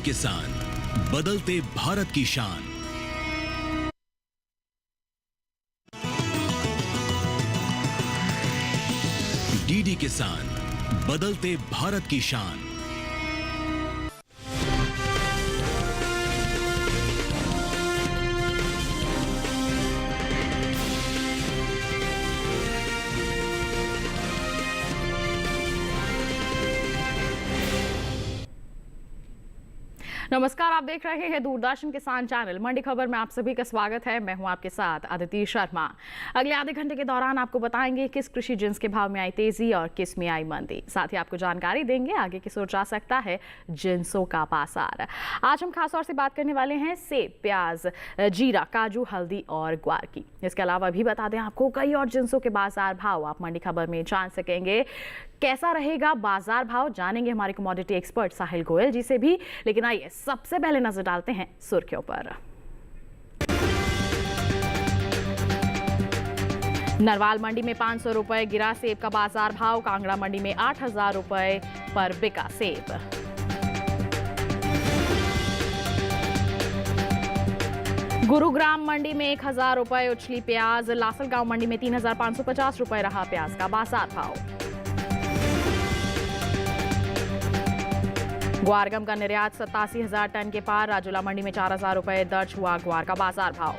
किसान, बदलते भारत की शान। डीडी किसान, बदलते भारत की शान। नमस्कार, आप देख रहे हैं दूरदर्शन किसान चैनल। मंडी खबर में आप सभी का स्वागत है। मैं हूं आपके साथ अदिति शर्मा। अगले आधे घंटे के दौरान आपको बताएंगे किस कृषि जिन्स के भाव में आई तेजी और किस में आई मंदी। साथ ही आपको जानकारी देंगे आगे की सोचा सकता है जिन्सों का बाजार। आज हम खासतौर से बात करने वाले हैं सेब, प्याज, जीरा, काजू, हल्दी और ग्वार की। इसके अलावा भी बता दें आपको कई और जिन्सों के बाजार भाव आप मंडी खबर में जान सकेंगे। कैसा रहेगा बाजार भाव जानेंगे हमारे कमोडिटी एक्सपर्ट साहिल गोयल जी से भी। लेकिन आइए सबसे पहले नजर डालते हैं सुर्खियों पर। नरवाल मंडी में 500 रुपए गिरा सेब का बाजार भाव। कांगड़ा मंडी में 8,000 रुपए पर बिका सेब। गुरुग्राम मंडी में 1,000 रुपए उछली प्याज। लासलगांव मंडी में 3,550 रुपए रहा प्याज का बाजार भाव। ग्वारगम का निर्यात 87,000 टन के पार। राजूला मंडी में 4,000 रुपए दर्ज हुआ ग्वार का बाजार भाव।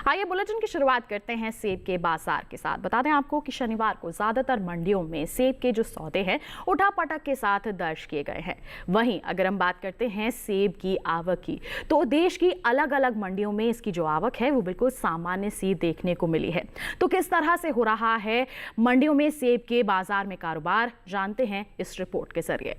आइए बुलेटिन की शुरुआत करते हैं सेब के बाजार के साथ। बता दें आपको कि शनिवार को ज्यादातर मंडियों में सेब के जो सौदे हैं उठापटक के साथ दर्ज किए गए हैं। वहीं अगर हम बात करते हैं सेब की आवक की, तो देश की अलग अलग मंडियों में इसकी जो आवक है वो बिल्कुल सामान्य सी देखने को मिली है। तो किस तरह से हो रहा है मंडियों में सेब के बाजार में कारोबार, जानते हैं इस रिपोर्ट के जरिए।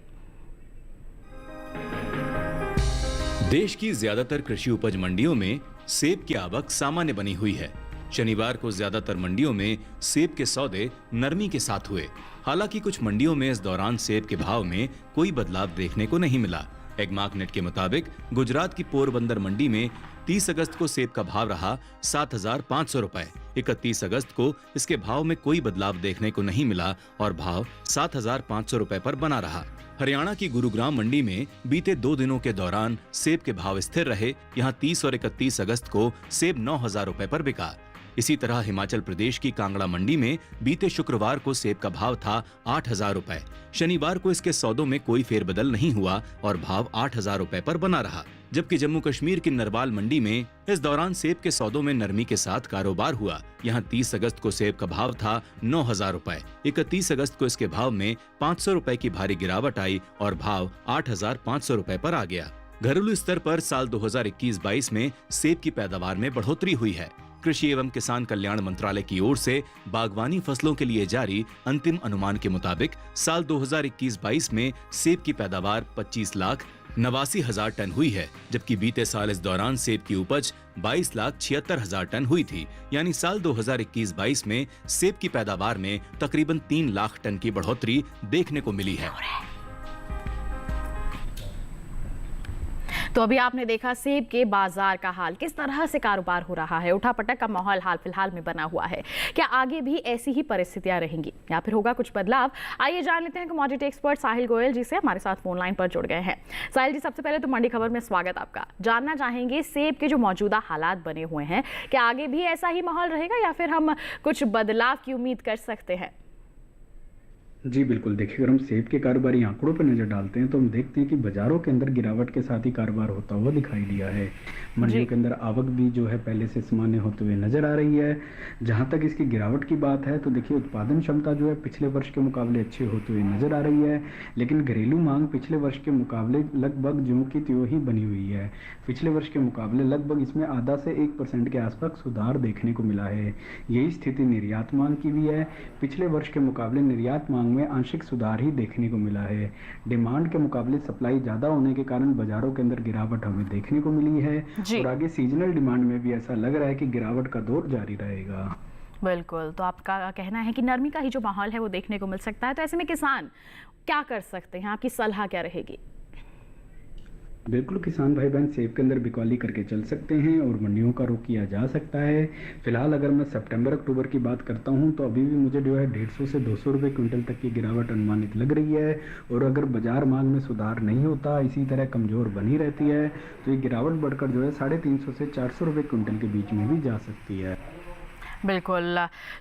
देश की ज्यादातर कृषि उपज मंडियों में सेब की आवक सामान्य बनी हुई है। शनिवार को ज्यादातर मंडियों में सेब के सौदे नरमी के साथ हुए। हालांकि कुछ मंडियों में इस दौरान सेब के भाव में कोई बदलाव देखने को नहीं मिला। एग्मार्कनेट के मुताबिक गुजरात की पोरबंदर मंडी में 30 अगस्त को सेब का भाव रहा 7,500 रुपए। 31 अगस्त को इसके भाव में कोई बदलाव देखने को नहीं मिला और भाव 7,500 रुपए पर बना रहा। हरियाणा की गुरुग्राम मंडी में बीते 2 दिनों के दौरान सेब के भाव स्थिर रहे। यहाँ 30 और 31 अगस्त को सेब 9,000 रुपए पर बिका। इसी तरह हिमाचल प्रदेश की कांगड़ा मंडी में बीते शुक्रवार को सेब का भाव था 8,000 रुपए। शनिवार को इसके सौदों में कोई फेरबदल नहीं हुआ और भाव 8,000 रुपए पर बना रहा। जबकि जम्मू कश्मीर की नरवाल मंडी में इस दौरान सेब के सौदों में नरमी के साथ कारोबार हुआ। यहाँ 30 अगस्त को सेब का भाव था 9,000 रुपए। 31 अगस्त को इसके भाव में 500 रुपए की भारी गिरावट आई और भाव 8,500 रुपए पर आ गया। घरेलू स्तर पर साल 2021-22 में सेब की पैदावार में बढ़ोतरी हुई है। कृषि एवं किसान कल्याण मंत्रालय की ओर से बागवानी फसलों के लिए जारी अंतिम अनुमान के मुताबिक साल 2021-22 में सेब की पैदावार 25,89,000 टन हुई है, जबकि बीते साल इस दौरान सेब की उपज 22,76,000 टन हुई थी। यानी साल 2021-22 में सेब की पैदावार में तकरीबन 3 लाख टन की बढ़ोतरी देखने को मिली है। तो अभी आपने देखा सेब के बाजार का हाल, किस तरह से कारोबार हो रहा है। उठापटक का माहौल हाल फिलहाल में बना हुआ है। क्या आगे भी ऐसी ही परिस्थितियां रहेंगी या फिर होगा कुछ बदलाव? आइए जान लेते हैं कमोडिटी एक्सपर्ट साहिल गोयल जी से। हमारे साथ फोन लाइन पर जुड़ गए हैं। साहिल जी, सबसे पहले तो मंडी खबर में स्वागत आपका। जानना चाहेंगे सेब के जो मौजूदा हालात बने हुए हैं, क्या आगे भी ऐसा ही माहौल रहेगा या फिर हम कुछ बदलाव की उम्मीद कर सकते हैं? जी बिल्कुल, देखिए अगर हम सेब के कारोबारी आंकड़ों पर नज़र डालते हैं तो हम देखते हैं कि बाज़ारों के अंदर गिरावट के साथ ही कारोबार होता हुआ दिखाई दिया है। मंडियों के अंदर आवक भी जो है पहले से सामान्य होते हुए नज़र आ रही है। जहां तक इसकी गिरावट की बात है तो देखिए उत्पादन क्षमता जो है पिछले वर्ष के मुकाबले अच्छी होते हुए नज़र आ रही है, लेकिन घरेलू मांग पिछले वर्ष के मुकाबले लगभग ज्यों की त्यों ही बनी हुई है। पिछले वर्ष के मुकाबले लगभग इसमें आधा से 1% के आसपास सुधार देखने को मिला है। यही स्थिति निर्यात मांग की भी है। पिछले वर्ष के मुकाबले निर्यात मांग में आंशिक सुधार ही देखने को मिला है। डिमांड के मुकाबले सप्लाई ज्यादा होने के कारण बाजारों के अंदर गिरावट हमें देखने को मिली है और आगे सीजनल डिमांड में भी ऐसा लग रहा है कि गिरावट का दौर जारी रहेगा। बिल्कुल, तो आपका कहना है कि नरमी का ही जो माहौल है वो देखने को मिल सकता है। तो ऐसे में किसान क्या कर सकते हैं, आपकी सलाह क्या रहेगी? बिल्कुल किसान भाई बहन सेब के अंदर बिकौली करके चल सकते हैं और मंडियों का रुख किया जा सकता है। फिलहाल अगर मैं सितंबर अक्टूबर की बात करता हूं तो अभी भी मुझे जो है 150 से 200 रुपये क्विंटल तक की गिरावट अनुमानित लग रही है। और अगर बाजार मांग में सुधार नहीं होता, इसी तरह कमज़ोर बनी रहती है, तो ये गिरावट बढ़कर जो है 350 से 400 रुपये क्विंटल के बीच में भी जा सकती है। बिल्कुल,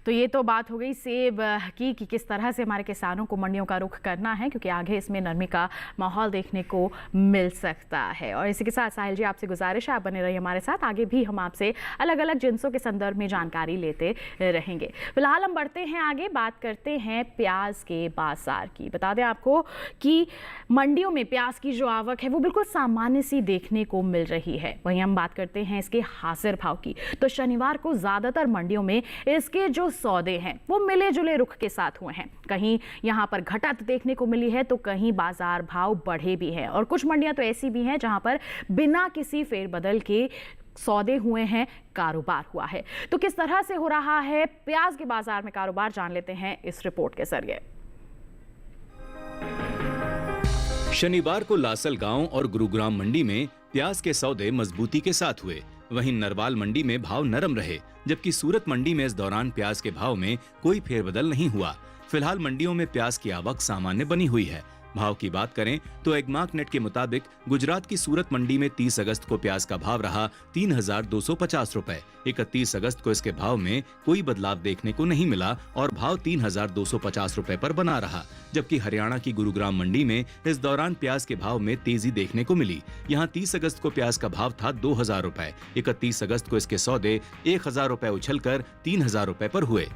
तो ये तो बात हो गई सेब की कि किस तरह से हमारे किसानों को मंडियों का रुख करना है, क्योंकि आगे इसमें नरमी का माहौल देखने को मिल सकता है। और इसी के साथ साहिल जी, आपसे गुजारिश है आप बने रहिए हमारे साथ, आगे भी हम आपसे अलग अलग जिन्सों के संदर्भ में जानकारी लेते रहेंगे। फिलहाल हम बढ़ते हैं आगे, बात करते हैं प्याज के बाजार की। बता दें आपको कि मंडियों में प्याज की जो आवक है वो बिल्कुल सामान्य सी देखने को मिल रही है। वहीं हम बात करते हैं इसके हाजिर भाव की, तो शनिवार को ज़्यादातर मंडियों में इसके जो सौदे हैं वो मिले जुले रुख के साथ हुए हैं। कहीं यहां पर घटत देखने को मिली है तो कहीं बाजार भाव बढ़े भी हैं, और कुछ मंडियां तो ऐसी भी हैं जहां पर बिना किसी फेरबदल के सौदे हुए हैं, कारोबार हुआ है। तो किस तरह से हो रहा है प्याज के बाजार में कारोबार, जान लेते हैं इस रिपोर्ट के जरिए। शनिवार को लासलगांव और गुरुग्राम मंडी में प्याज के सौदे मजबूती के साथ हुए। वहीं नरवाल मंडी में भाव नरम रहे, जबकि सूरत मंडी में इस दौरान प्याज के भाव में कोई फेरबदल नहीं हुआ। फिलहाल मंडियों में प्याज की आवक सामान्य बनी हुई है। भाव की बात करें तो एगमार्क नेट के मुताबिक गुजरात की सूरत मंडी में 30 अगस्त को प्याज का भाव रहा 3,250 रुपए। 31 अगस्त को इसके भाव में कोई बदलाव देखने को नहीं मिला और भाव 3,250 रुपए पर बना रहा। जबकि हरियाणा की गुरुग्राम मंडी में इस दौरान प्याज के भाव में तेजी देखने को मिली। यहाँ 30 अगस्त को प्याज का भाव था 2,000 रुपए। 31 अगस्त को इसके सौदे 1,000 रुपए उछलकर 3,000 रुपए पर हुए।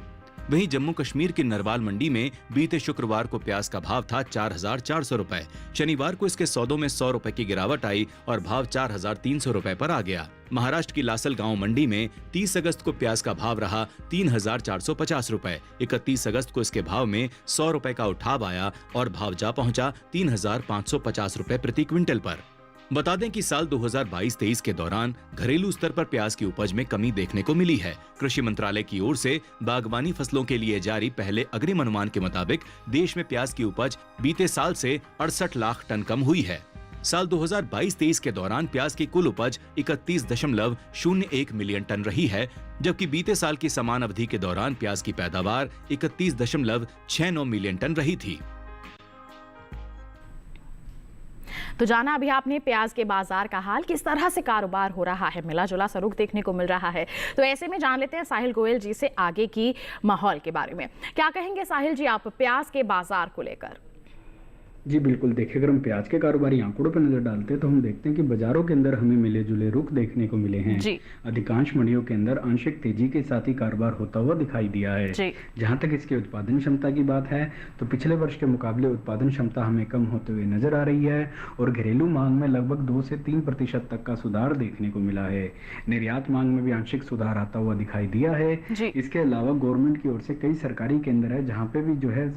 वहीं जम्मू कश्मीर की नरवाल मंडी में बीते शुक्रवार को प्याज का भाव था 4,400 रुपए। शनिवार को इसके सौदों में 100 रुपए की गिरावट आई और भाव 4,300 रुपए पर आ गया। महाराष्ट्र की लासलगांव मंडी में 30 अगस्त को प्याज का भाव रहा 3,450 रुपए। 31 अगस्त को इसके भाव में 100 रुपए का उठाव आया और भाव जा पहुंचा 3,550 रुपए प्रति क्विंटल पर। बता दें कि साल 2022-23 के दौरान घरेलू स्तर पर प्याज की उपज में कमी देखने को मिली है। कृषि मंत्रालय की ओर से बागवानी फसलों के लिए जारी पहले अग्रिम अनुमान के मुताबिक देश में प्याज की उपज बीते साल से 68 लाख टन कम हुई है। साल 2022-23 के दौरान प्याज की कुल उपज 31.01 मिलियन टन रही है, जबकि बीते साल की समान अवधि के दौरान प्याज की पैदावार 31.69 मिलियन टन रही थी। तो जाना अभी आपने प्याज के बाजार का हाल, किस तरह से कारोबार हो रहा है, मिला जुला सा रुख देखने को मिल रहा है। तो ऐसे में जान लेते हैं साहिल गोयल जी से आगे की माहौल के बारे में। क्या कहेंगे साहिल जी आप प्याज के बाजार को लेकर? जी बिल्कुल, देखिए अगर हम प्याज के कारोबारी आंकड़ों पर नजर डालते हैं तो हम देखते हैं कि बाजारों के अंदर हमें मिले जुले रुख देखने को मिले हैं। अधिकांश मंडियों के अंदर आंशिक तेजी के साथ ही कारोबार होता हुआ दिखाई दिया है। जहां तक इसकी उत्पादन क्षमता की बात है तो पिछले वर्ष के मुकाबले उत्पादन क्षमता हमें कम होते हुए नजर आ रही है और घरेलू मांग में लगभग 2 से 3% तक का सुधार देखने को मिला है। निर्यात मांग में भी आंशिक सुधार आता हुआ दिखाई दिया है। इसके अलावा गवर्नमेंट की ओर से कई सरकारी केंद्र है जहाँ पे भी जो है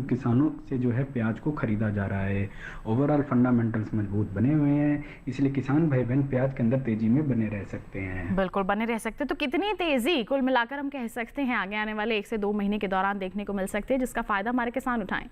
किसानों से जो है प्याज को खरीदा जा रहा है। ओवरऑल फंडामेंटल्स मजबूत बने हुए हैं, इसलिए किसान भाई बहन प्याज के अंदर तेजी में बने रह सकते हैं। बिल्कुल बने रह सकते हैं। तो कितनी तेजी कुल मिलाकर हम कह सकते हैं आगे आने वाले 1 से 2 महीने के दौरान देखने को मिल सकती है, जिसका फायदा हमारे किसान उठाएं?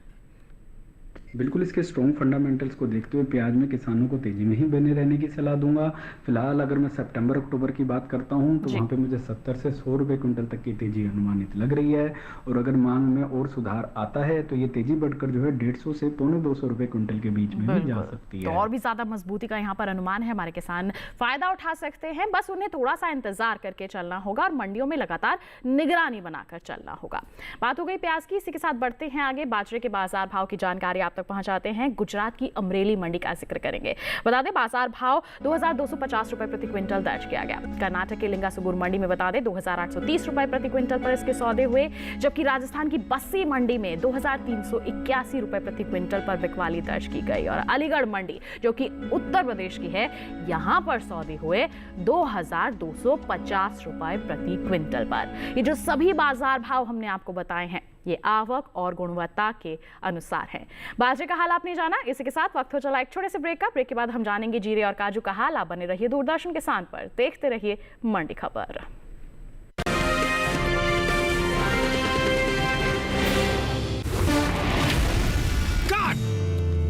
बिल्कुल, इसके स्ट्रॉन्ग फंडामेंटल्स को देखते हुए प्याज में किसानों को तेजी में ही बने रहने की सलाह दूंगा। फिलहाल अगर मैं सितंबर अक्टूबर की बात करता हूं तो वहां पे मुझे 70 से 100 रुपए क्विंटल तक की तेजी अनुमानित लग रही है और अगर मांग में और सुधार आता है तो ये तेजी बढ़कर जो है 150 से 250 रुपए क्विंटल के बीच में भी जा सकती है। तो और भी ज्यादा मजबूती का यहाँ पर अनुमान है, हमारे किसान फायदा उठा सकते हैं। बस उन्हें थोड़ा सा इंतजार करके चलना होगा और मंडियों में लगातार निगरानी बनाकर चलना होगा। बात हो गई प्याज की, इसी के साथ बढ़ते हैं आगे। बाजरे के बाजार भाव की जानकारी आप तक पहुंचाते हैं। गुजरात की अमरेली मंडी का जिक्र करेंगे। बता दें बाजार भाव 2,250 रुपए प्रति क्विंटल दर्ज किया गया। कर्नाटक की लिंगासुगुर मंडी में बता दें 2,830 रुपए प्रति क्विंटल पर इसके सौदे हुए, जबकि राजस्थान की बस्सी मंडी में 2,381 रुपए प्रति क्विंटल पर बिकवाली दर्ज की गई और अलीगढ़ मंडी जो कि उत्तर प्रदेश की है, यहां पर सौदे हुए 2,250 रुपए प्रति क्विंटल पर। ये जो सभी बाजार भाव हमने आपको बताए हैं ये आवक और गुणवत्ता के अनुसार है। बाजरे का हाल आपने जाना। इसी के साथ वक्त हो चला एक छोटे से ब्रेक का। ब्रेक के बाद हम जानेंगे जीरे और काजू का हाल। आप बने रहिए दूरदर्शन किसान पर, देखते रहिए मंडी खबर।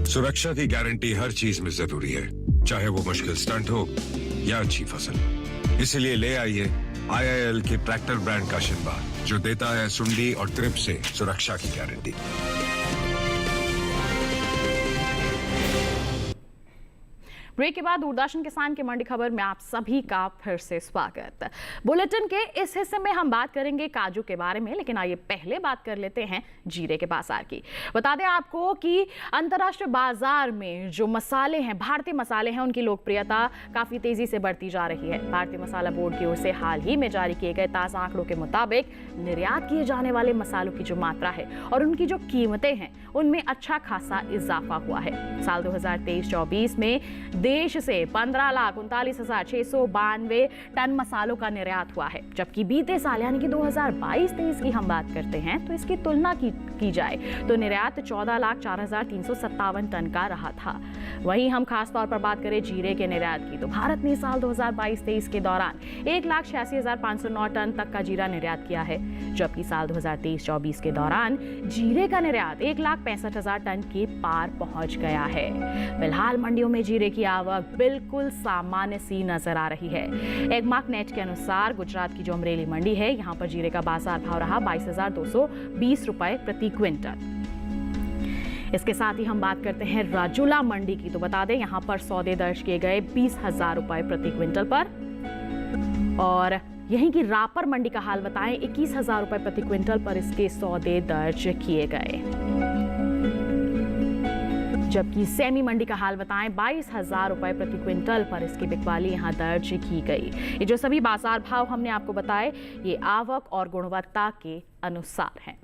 सुरक्षा की गारंटी हर चीज में जरूरी है, चाहे वो मुश्किल स्टंट हो या अच्छी फसल। इसलिए ले आइए IIL के ट्रैक्टर ब्रांड का शिनबा, जो देता है सुंडी और ट्रिप से सुरक्षा की गारंटी। ब्रेक के बाद दूरदर्शन किसान की मंडी खबर में आप सभी का फिर से स्वागत। बुलेटिन के इस हिस्से में हम बात करेंगे काजू के बारे में, लेकिन आइए पहले बात कर लेते हैं जीरे के बाजार की। बता दें आपको कि अंतर्राष्ट्रीय बाजार में जो मसाले हैं, भारतीय मसाले हैं, उनकी लोकप्रियता काफी तेजी से बढ़ती जा रही है। भारतीय मसाला बोर्ड की ओर से हाल ही में जारी किए गए ताजा आंकड़ों के मुताबिक निर्यात किए जाने वाले मसालों की जो मात्रा है और उनकी जो कीमतें हैं, उनमें अच्छा खासा इजाफा हुआ है। साल 2023-24 में देश से 15,39,692 टन मसालों का निर्यात हुआ है, जबकि बीते साल यानी कि 2022-23 की हम बात करते हैं तो इसकी तुलना की जाए तो निर्यात 14,04,357 टन का रहा था। वहीं हम खास तौर पर बात करें जीरे के निर्यात की, तो भारत ने साल 2022-23 के दौरान 1,86,509 टन तक का जीरा निर्यात किया है, जबकि साल 2023-24 के दौरान जीरे का निर्यात 1,65,000 टन के पार पहुंच गया है। फिलहाल मंडियों में जीरे की आवक बिल्कुल सामान्य सी नजर आ रही है। एगमार्क नेट के अनुसार गुजरात की जो अमरेली मंडी है, यहाँ पर जीरे का बाजार भाव रहा 22,220 रुपए प्रति क्विंटल। इसके साथ ही हम बात करते हैं राजुला मंडी की, तो बता दें यहाँ पर सौदे दर्ज किए गए 20,000 रुपए प्रति क्विंटल पर, और यहीं की रापर मंडी का हाल बताएं 21,000 रुपए प्रति क्विंटल पर इसके सौदे दर्ज किए गए। जबकि सेमी मंडी का हाल बताएं 22,000 रुपए प्रति क्विंटल पर इसकी बिकवाली यहां दर्ज की गई। ये जो सभी बाजार भाव हमने आपको बताए, ये आवक और गुणवत्ता के अनुसार हैं।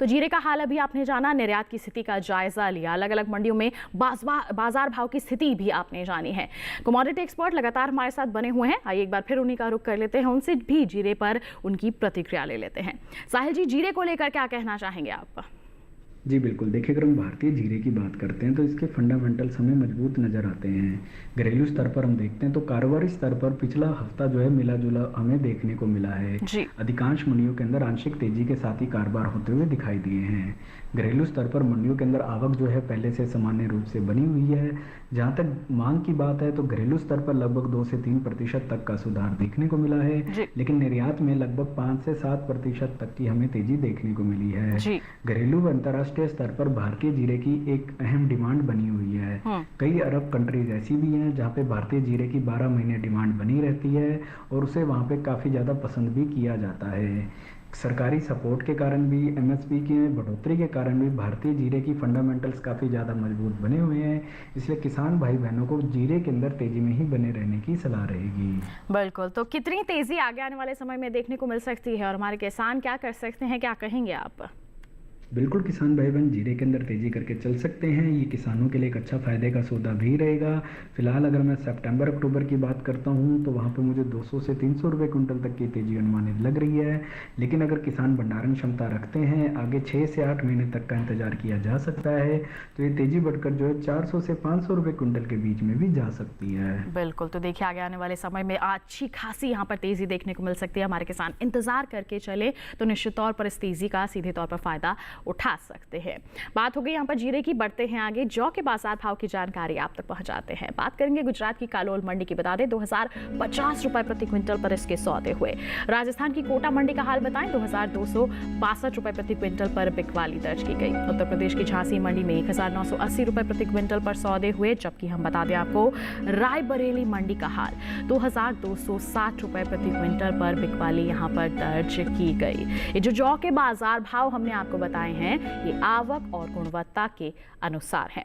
तो जीरे का हाल अभी आपने जाना, निर्यात की स्थिति का जायजा लिया, अलग अलग मंडियों में बाजार भाव की स्थिति भी आपने जानी है। कमोडिटी एक्सपर्ट लगातार हमारे साथ बने हुए हैं, आइए एक बार फिर उन्हीं का रुख कर लेते हैं, उनसे भी जीरे पर उनकी प्रतिक्रिया ले लेते हैं। साहिल जी, जीरे को लेकर क्या कहना चाहेंगे आप? जी बिल्कुल, देखिए अगर हम भारतीय जीरे की बात करते हैं तो इसके फंडामेंटल्स हमें मजबूत नज़र आते हैं। घरेलू स्तर पर हम देखते हैं तो कारोबारी स्तर पर पिछला हफ्ता जो है मिला जुला हमें देखने को मिला है। अधिकांश मंडियों के अंदर आंशिक तेजी के साथ ही कारोबार होते हुए दिखाई दिए हैं। घरेलू स्तर पर मंडियों के अंदर आवक जो है पहले से सामान्य रूप से बनी हुई है। जहाँ तक मांग की बात है तो घरेलू स्तर पर लगभग 2 से 3% तक का सुधार देखने को मिला है, लेकिन निर्यात में लगभग 5 से 7% तक की हमें तेजी देखने को मिली है। घरेलू व अंतर्राष्ट्रीय स्तर पर भारतीय जीरे की एक अहम डिमांड बनी हुई है। कई अरब कंट्रीज ऐसी भी हैं जहाँ पे भारतीय जीरे की 12 महीने डिमांड बनी रहती है और उसे वहाँ पे काफ़ी ज़्यादा पसंद भी किया जाता है। सरकारी सपोर्ट के कारण भी, MSP की बढ़ोतरी के कारण भी भारतीय जीरे की फंडामेंटल्स काफ़ी ज़्यादा मजबूत बने हुए हैं। इसलिए किसान भाई बहनों को जीरे के अंदर तेजी में ही बने रहने की सलाह रहेगी। बिल्कुल, तो कितनी तेजी आगे आने वाले समय में देखने को मिल सकती है और हमारे किसान क्या कर सकते हैं, क्या कहेंगे आप? बिल्कुल, किसान भाई बहन जीरे के अंदर तेजी करके चल सकते हैं। ये किसानों के लिए एक अच्छा फायदे का सौदा भी रहेगा। फिलहाल अगर मैं सितंबर अक्टूबर की बात करता हूँ तो वहाँ पे मुझे 200 से 300 रुपये क्विंटल तक की तेजी अनुमानित लग रही है। लेकिन अगर किसान भंडारण क्षमता रखते हैं, आगे 6 से 8 महीने तक का इंतजार किया जा सकता है, तो ये तेजी बढ़कर जो है 400 से 500 रुपये क्विंटल के बीच में भी जा सकती है। बिल्कुल, तो देखिए आगे आने वाले समय में अच्छी खासी यहाँ पर तेजी देखने को मिल सकती है। हमारे किसान इंतजार करके चले तो निश्चित तौर पर इस तेजी का सीधे तौर पर फायदा उठा सकते हैं। बात हो गई यहाँ पर जीरे की, बढ़ते हैं आगे, जौ के बाजार भाव की जानकारी आप तक पहुंचाते हैं। बात करेंगे गुजरात की कालोल मंडी की, बता दें 2,050 रुपए प्रति क्विंटल पर इसके सौदे हुए। राजस्थान की कोटा मंडी का हाल बताएं 2,262 रुपए प्रति क्विंटल पर बिकवाली दर्ज की गई। उत्तर प्रदेश की झांसी मंडी में 1,980 रुपए प्रति क्विंटल पर सौदे हुए, जबकि हम बता दें आपको रायबरेली मंडी का हाल 2,260 रुपए प्रति क्विंटल पर बिकवाली यहाँ पर दर्ज की गई। ये जो जौ के बाजार भाव हमने आपको बताए हैं, ये आवक और गुणवत्ता के अनुसार है।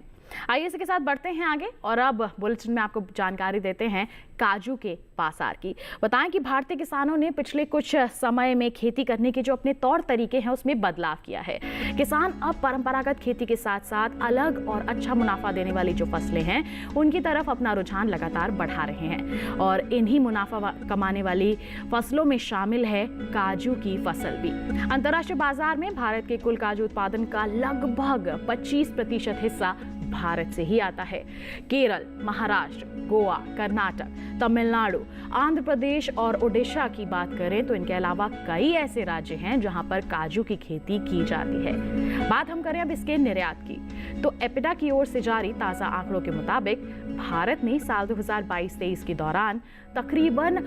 आइए इसी के साथ बढ़ते हैं आगे और अब बुलेटिन में आपको जानकारी देते हैं काजू के बाजार की। बताएं कि भारतीय किसानों ने पिछले कुछ समय में खेती करने के जो अपने तौर तरीके हैं उसमें बदलाव किया है। किसान अब परंपरागत खेती के साथ साथ अलग और अच्छा मुनाफा देने वाली जो फसलें हैं उनकी तरफ अपना रुझान लगातार बढ़ा रहे हैं और इन्हीं मुनाफा कमाने वाली फसलों में शामिल है काजू की फसल भी। अंतर्राष्ट्रीय बाजार में भारत के कुल काजू उत्पादन का लगभग 25% हिस्सा भारत से ही आता है। केरल, महाराष्ट्र, गोवा, कर्नाटक, तमिलनाडु, आंध्र प्रदेश और ओडिशा की बात करें तो इनके अलावा कई ऐसे राज्य हैं जहां पर काजू की खेती की जाती है। बात हम करें अब इसके निर्यात की, तो एपिडा की ओर से जारी ताज़ा आंकड़ों के मुताबिक भारत ने साल 2022-23 के दौरान तकरीबन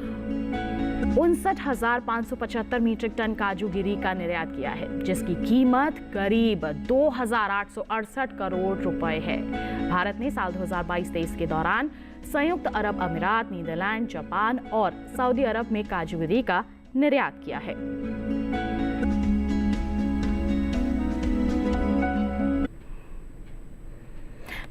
59,575 मीट्रिक टन काजू गिरी का निर्यात किया है, जिसकी कीमत करीब 2,868 करोड़ रुपए है। भारत ने साल 2022-23 के दौरान संयुक्त अरब अमीरात, नीदरलैंड, जापान और सऊदी अरब में काजू गिरी का निर्यात किया है।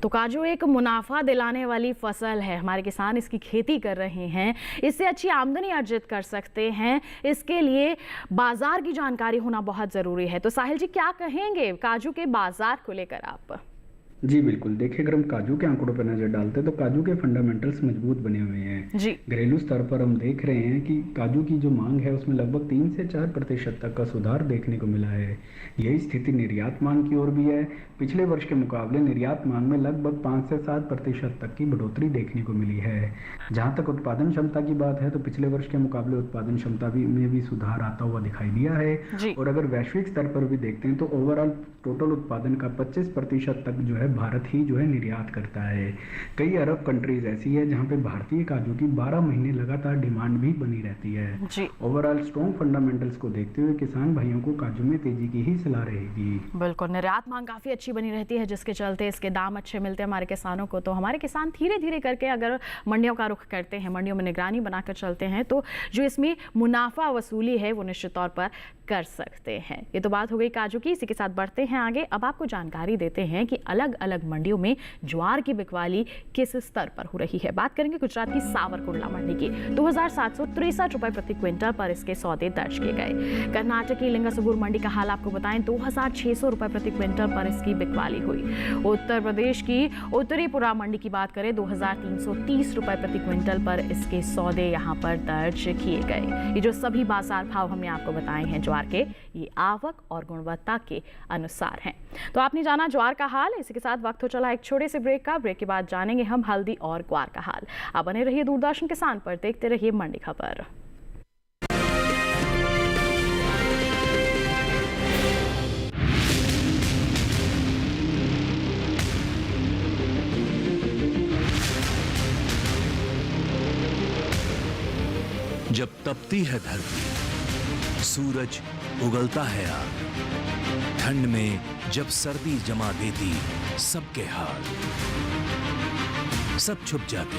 तो काजू एक मुनाफा दिलाने वाली फसल है। हमारे किसान इसकी खेती कर रहे हैं, इससे अच्छी आमदनी अर्जित कर सकते हैं। इसके लिए बाजार की जानकारी होना बहुत ज़रूरी है। तो साहिल जी, क्या कहेंगे काजू के बाजार को लेकर आप? जी बिल्कुल, देखिए अगर हम काजू के आंकड़ों पर नजर डालते हैं तो काजू के फंडामेंटल्स मजबूत बने हुए हैं जी। घरेलू स्तर पर हम देख रहे हैं कि काजू की जो मांग है उसमें लगभग 3 से 4% तक का सुधार देखने को मिला है। यही स्थिति निर्यात मांग की ओर भी है। पिछले वर्ष के मुकाबले निर्यात मांग में लगभग 5 से 7% तक की बढ़ोतरी देखने को मिली है। जहाँ तक उत्पादन क्षमता की बात है तो पिछले वर्ष के मुकाबले उत्पादन क्षमता में भी सुधार आता हुआ दिखाई दिया है। और अगर वैश्विक स्तर पर भी देखते हैं तो ओवरऑल टोटल उत्पादन का 25% तक जो है भारत ही जो है निर्यात करता है। कई अरब कंट्रीज ऐसी है जहां पे भारतीय काजू की 12 महीने लगातार डिमांड भी बनी रहती है। ओवरऑल स्ट्रॉन्ग फंडामेंटल्स को देखते हुए किसान भाइयों को काजू में तेजी की ही सलाह रहेगी। बिल्कुल, निर्यात मांग काफी अच्छी बनी रहती है, जिसके चलते इसके दाम अच्छे मिलते हैं हमारे किसानों को। तो हमारे किसान धीरे धीरे करके अगर मंडियों का रुख करते हैं, मंडियों में निगरानी बनाकर चलते हैं, तो जो इसमें मुनाफा वसूली है वो निश्चित तौर पर कर सकते हैं। ये तो बात हो गई काजू की। इसी के साथ बढ़ते हैं आगे। अब आपको जानकारी देते हैं कि अलग अलग मंडियों में ज्वार की बिकवाली किस स्तर पर हो रही है। बात करेंगे गुजरात की सावरकुंडला मंडी की। 2,763 रुपए प्रति क्विंटल पर इसके सौदे दर्ज किए गए। कर्नाटक की लिंगसुगुर मंडी का हाल आपको बताएं, 2,600 रुपए प्रति क्विंटल पर इसकी बिकवाली हुई। उत्तर प्रदेश की उत्तरीपुरा मंडी की बात करें, 2,330 रुपए प्रति क्विंटल पर इसके सौदे यहाँ पर दर्ज किए गए। ये जो सभी बाजार भाव हमने आपको बताए हैं ज्वार के, ये आवक और गुणवत्ता के अनुसार हैं। तो आपने जाना ज्वार का हाल। इसी के साथ वक्त हो चला एक छोटे से ब्रेक का। ब्रेक के बाद जानेंगे हम हल्दी और ग्वार का हाल। आप बने रहिए दूरदर्शन किसान पर, देखते रहिए मंडी खबर। जब तपती है धरती, सूरज उगलता है आग, ठंड में जब सर्दी जमा देती सबके हाल, सब छुप जाते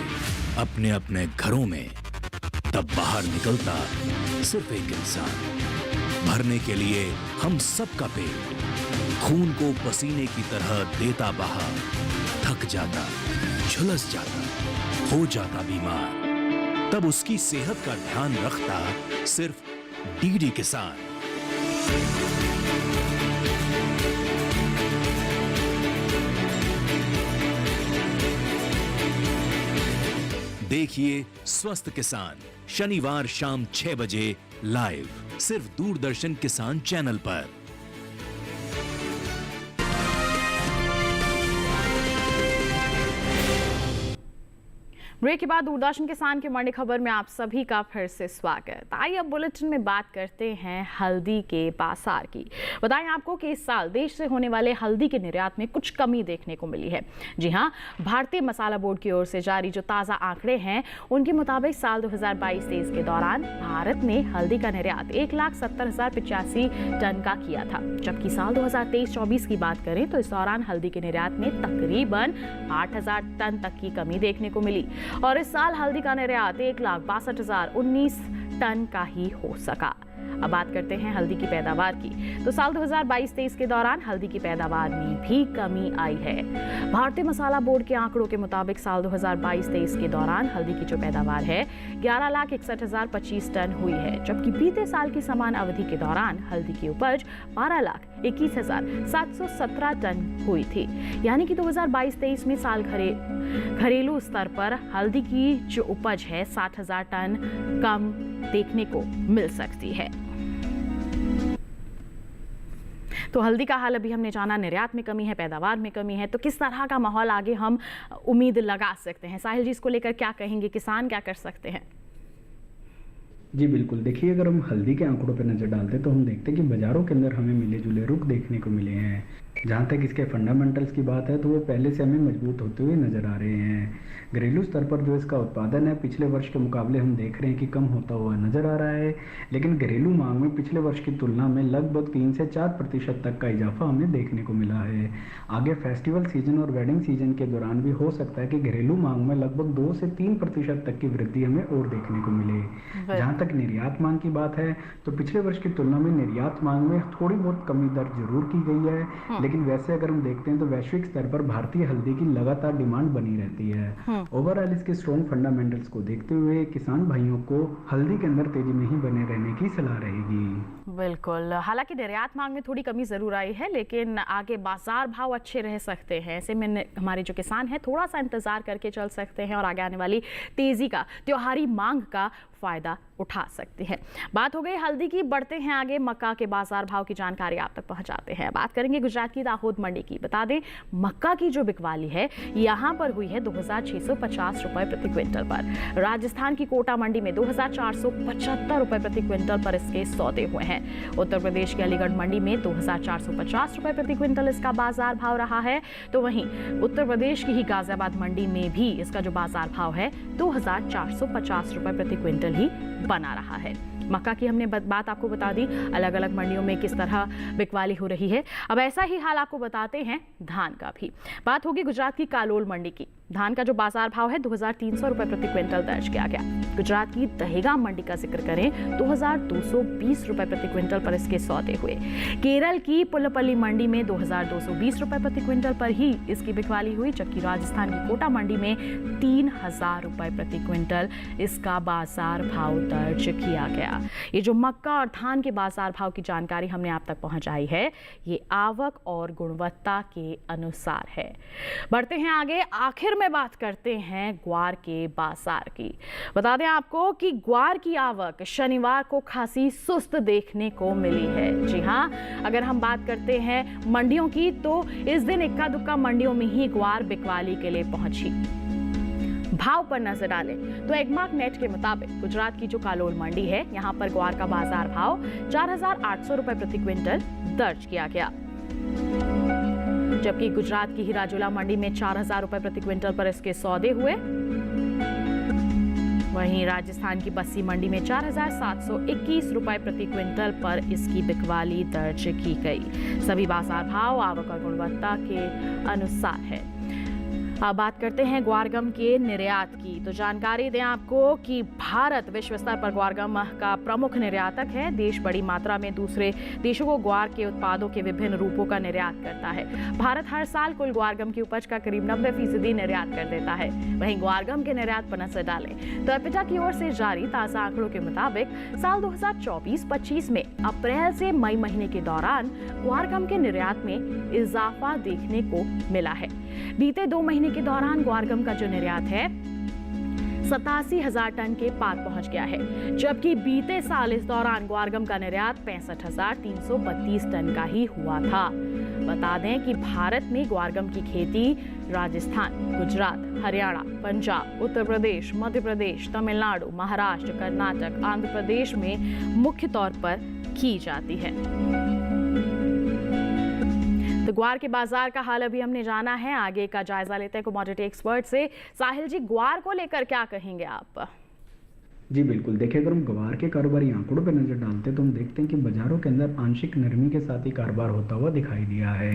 अपने अपने घरों में, तब बाहर निकलता सिर्फ एक इंसान, भरने के लिए हम सबका पेट, खून को पसीने की तरह देता बहा, थक जाता, झुलस जाता, हो जाता बीमार, तब उसकी सेहत का ध्यान रखता सिर्फ डीडी किसान। देखिए स्वस्थ किसान शनिवार शाम 6 बजे लाइव, सिर्फ दूरदर्शन किसान चैनल पर। ब्रेक के बाद दूरदर्शन किसान की मंडी खबर में आप सभी का फिर से स्वागत। आइए अब बुलेटिन में बात करते हैं हल्दी के बाजार की। बताएं आपको कि इस साल देश से होने वाले हल्दी के निर्यात में कुछ कमी देखने को मिली है। जी हां, भारतीय मसाला बोर्ड की ओर से जारी जो ताज़ा आंकड़े हैं उनके मुताबिक साल 2022-23 के दौरान भारत ने हल्दी का निर्यात 1,70,085 टन का किया था, जबकि साल 2023-24 की बात करें तो इस दौरान हल्दी के निर्यात में तकरीबन 8,000 टन तक की कमी देखने को मिली और इस साल हल्दी का निर्यात 1,62,019 टन का ही हो सका। अब बात करते हैं हल्दी की पैदावार की। तो साल 2022-23 के दौरान हल्दी की पैदावार में भी कमी आई है। भारतीय मसाला बोर्ड के आंकड़ों के मुताबिक साल 2022-23 के दौरान हल्दी की जो पैदावार है 11,61,025 टन हुई है, जबकि बीते साल की समान अवधि के दौरान हल्दी की उपज 12,21,717 टन हुई थी। यानी कि 2022-23 में साल घरेलू स्तर पर हल्दी की जो उपज है 60,000 टन कम देखने को मिल सकती है। तो हल्दी का हाल अभी हमने जाना, निर्यात में कमी है, पैदावार में कमी है, तो किस तरह का माहौल आगे हम उम्मीद लगा सकते हैं? साहिल जी, इसको लेकर क्या कहेंगे? किसान क्या कर सकते हैं? जी बिल्कुल, देखिए अगर हम हल्दी के आंकड़ों पर नजर डालते हैं तो हम देखते हैं कि बाजारों के अंदर हमें मिले जुले रुख देखने को मिले हैं। जहाँ तक इसके फंडामेंटल्स की बात है तो वो पहले से हमें मजबूत होते हुए नज़र आ रहे हैं। घरेलू स्तर पर जो इसका उत्पादन है पिछले वर्ष के मुकाबले हम देख रहे हैं कि कम होता हुआ नज़र आ रहा है, लेकिन घरेलू मांग में पिछले वर्ष की तुलना में लगभग 3 से 4% तक का इजाफा हमें देखने को मिला है। आगे फेस्टिवल सीजन और वेडिंग सीजन के दौरान भी हो सकता है कि घरेलू मांग में लगभग 2 से 3% तक की वृद्धि हमें और देखने को मिले। जहाँ तक निर्यात मांग की बात है तो पिछले वर्ष की तुलना में निर्यात मांग में थोड़ी बहुत कमी दर्ज जरूर की गई है, लेकिन वैसे अगर हम देखते हैं तो वैश्विक स्तर पर भारतीय हल्दी की लगातार डिमांड बनी रहती है। ओवरऑल इसके स्ट्रॉन्ग फंडामेंटल्स को देखते हुए किसान भाइयों को हल्दी के अंदर तेजी में ही बने रहने की सलाह रहेगी। बिल्कुल, हालांकि निर्यात मांग में थोड़ी कमी जरूर आई है, लेकिन आगे बाजार भाव अच्छे रह सकते हैं। ऐसे में हमारे जो किसान हैं थोड़ा सा इंतजार करके चल सकते हैं और आगे आने वाली तेजी का, त्योहारी मांग का फायदा उठा सकते हैं। बात हो गई हल्दी की, बढ़ते हैं आगे मक्का के बाजार भाव की जानकारी आप तक पहुंचाते हैं। बात करेंगे गुजरात की दाहोद मंडी की। बता दें मक्का की जो बिकवाली है यहां पर हुई है 2650 रुपए प्रति क्विंटल पर। राजस्थान की कोटा मंडी में 2475 रुपए प्रति क्विंटल पर इसके सौदे हुए हैं। उत्तर प्रदेश की अलीगढ़ मंडी में 2450 रुपए प्रति क्विंटल इसका बाजार भाव रहा है। तो वहीं उत्तर प्रदेश की ही गाजियाबाद मंडी में भी इसका जो बाजार भाव है 2450 रुपए प्रति क्विंटल ही बना रहा है। मक्का की हमने बात आपको बता दी, अलग अलग मंडियों में किस तरह बिकवाली हो रही है। अब ऐसा ही हाल आपको बताते हैं धान का भी। बात होगी गुजरात की कालोल मंडी की। धान का जो बाजार भाव है 2300 रुपए प्रति क्विंटल दर्ज किया गया। गुजरात की दहेगाम मंडी का जिक्र करें 2220 रुपए प्रति क्विंटल पर इसके सौदे हुए। केरल की पुलपल्ली मंडी में 2220 रुपए प्रति क्विंटल पर ही इसकी बिकवाली हुई, जबकि राजस्थान की कोटा मंडी में 3000 रुपए प्रति क्विंटल इसका बाजार भाव दर्ज किया गया। ये जो मक्का और धान के बाजार भाव की जानकारी हमने आप तक पहुंचाई है, ये आवक और गुणवत्ता के अनुसार है। बढ़ते हैं आगे, आखिर में बात करते हैं ग्वार के बाजार की। बता दें आपको कि ग्वार की आवक शनिवार को खासी सुस्त देखने को मिली है। जी हां, अगर हम बात करते हैं मंडियों की तो इस दिन इक्का दुक्का मंडियों में ही ग्वार बिकवाली के लिए पहुंची। भाव पर नजर डालें तो एगमार्क नेट के मुताबिक गुजरात की जो कालोल मंडी है यहां पर ग्वार का बाजार भाव 4800 रुपए प्रति क्विंटल दर्ज किया गया, जबकि गुजरात की ही राजूला मंडी में 4000 रुपए प्रति क्विंटल पर इसके सौदे हुए। वहीं राजस्थान की बस्सी मंडी में 4721 रुपए प्रति क्विंटल पर इसकी बिकवाली दर्ज की गई। सभी बाजार भाव आवक और गुणवत्ता के अनुसार है। अब बात करते हैं ग्वारगम के निर्यात की। तो जानकारी दें आपको कि भारत विश्व स्तर पर ग्वारगम का प्रमुख निर्यातक है। देश बड़ी मात्रा में दूसरे देशों को ग्वार के उत्पादों के विभिन्न रूपों का निर्यात करता है। भारत हर साल कुल ग्वारगम की उपज का करीब 90% निर्यात कर देता है। वहीं ग्वारगम के निर्यात पर नजर डालें तो एपिटा की ओर से जारी ताजा आंकड़ों के मुताबिक साल 2024-25 में अप्रैल से मई महीने के दौरान ग्वारगम के निर्यात में इजाफा देखने को मिला है। बीते 2 महीने के दौरान ग्वारगम का जो निर्यात है 87,000 टन के पार पहुंच गया है, जबकि बीते साल इस दौरान ग्वारगम का निर्यात 65,332 टन का ही हुआ था। बता दें कि भारत में ग्वारगम की खेती राजस्थान, गुजरात, हरियाणा, पंजाब, उत्तर प्रदेश, मध्य प्रदेश, तमिलनाडु, महाराष्ट्र, कर्नाटक, आंध्र प्रदेश में मुख्य तौर पर की जाती है। तो ग्वार के बाजार का हाल अभी हमने जाना है, आगे का जायजा लेते हैं कमोडिटी एक्सपर्ट से। साहिल जी, ग्वार को लेकर क्या कहेंगे आप? जी बिल्कुल, देखिए अगर हम ग्वार के कारोबारी आंकड़ों पर नजर डालते हैं तो हम देखते हैं कि बाजारों के अंदर आंशिक नरमी के साथ ही कारोबार होता हुआ दिखाई दिया है।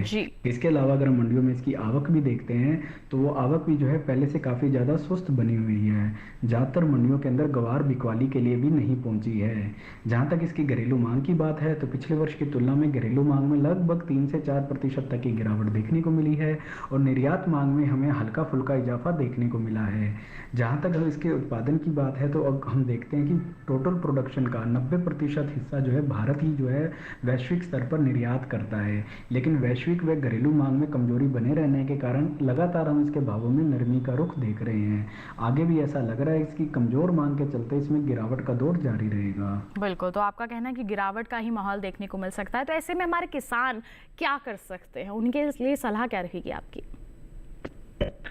इसके अलावा अगर हम मंडियों में इसकी आवक भी देखते हैं तो वो आवक भी जो है पहले से काफ़ी ज़्यादा सुस्त बनी हुई है। ज़्यादातर मंडियों के अंदर ग्वार बिकवाली के लिए भी नहीं पहुंची है। जहाँ तक इसकी घरेलू मांग की बात है तो पिछले वर्ष की तुलना में घरेलू मांग में लगभग 3 से 4% तक की गिरावट देखने को मिली है और निर्यात मांग में हमें हल्का फुल्का इजाफा देखने को मिला है। जहाँ तक इसके उत्पादन की बात है तो अब हम देखते हैं कि टोटल प्रोडक्शन का 90% हिस्सा जो है भारत ही जो है वैश्विक स्तर पर निर्यात करता है, लेकिन वैश्विक व घरेलू मांग में कमजोरी बने रहने के कारण लगातार हम इसके भावों में नरमी का रुख देख रहे हैं। आगे भी ऐसा लग रहा है इसकी कमजोर मांग के चलते इसमें गिरावट का दौर जारी रहेगा। बिल्कुल, तो आपका कहना है कि गिरावट का ही माहौल देखने को मिल सकता है। तो ऐसे में हमारे किसान क्या कर सकते हैं, उनके लिए सलाह क्या रहेगी आपकी?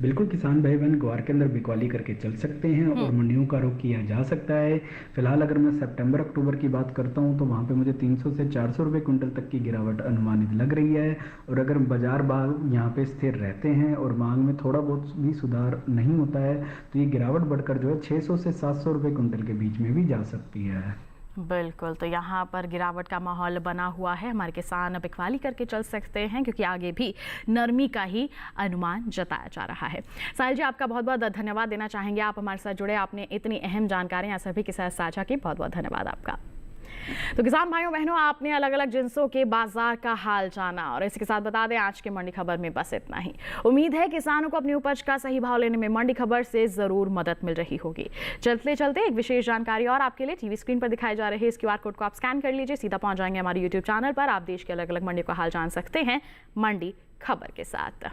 बिल्कुल, किसान भाई बहन ग्वार के अंदर बिकवाली करके चल सकते हैं और मंडियों का रुख किया जा सकता है। फिलहाल अगर मैं सितंबर अक्टूबर की बात करता हूं तो वहां पे मुझे 300 से 400 रुपए क्विंटल तक की गिरावट अनुमानित लग रही है। और अगर बाजार भाव यहाँ पे स्थिर रहते हैं और मांग में थोड़ा बहुत भी सुधार नहीं होता है तो ये गिरावट बढ़कर जो है 600 से 700 रुपए क्विंटल के बीच में भी जा सकती है। बिल्कुल, तो यहाँ पर गिरावट का माहौल बना हुआ है। हमारे किसान बिकवाली करके चल सकते हैं क्योंकि आगे भी नरमी का ही अनुमान जताया जा रहा है। साहिल जी, आपका बहुत बहुत धन्यवाद देना चाहेंगे। आप हमारे साथ जुड़े, आपने इतनी अहम जानकारियाँ सभी के साथ साझा की, बहुत बहुत धन्यवाद आपका। तो किसान भाइयों बहनों, आपने अलग अलग जिंसों के बाजार का हाल जाना और इसके साथ बता दें आज के मंडी खबर में बस इतना ही। उम्मीद है किसानों को अपनी उपज का सही भाव लेने में मंडी खबर से जरूर मदद मिल रही होगी। चलते चलते एक विशेष जानकारी और आपके लिए टीवी स्क्रीन पर दिखाए जा रहे इस QR कोड को आप स्कैन कर लीजिए, सीधा पहुंच जाएंगे हमारे यूट्यूब चैनल पर। आप देश के अलग अलग मंडियों का हाल जान सकते हैं मंडी खबर के साथ।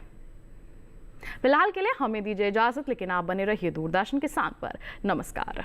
फिलहाल के लिए हमें दीजिए इजाजत, लेकिन आप बने रहिए दूरदर्शन किसान पर। नमस्कार।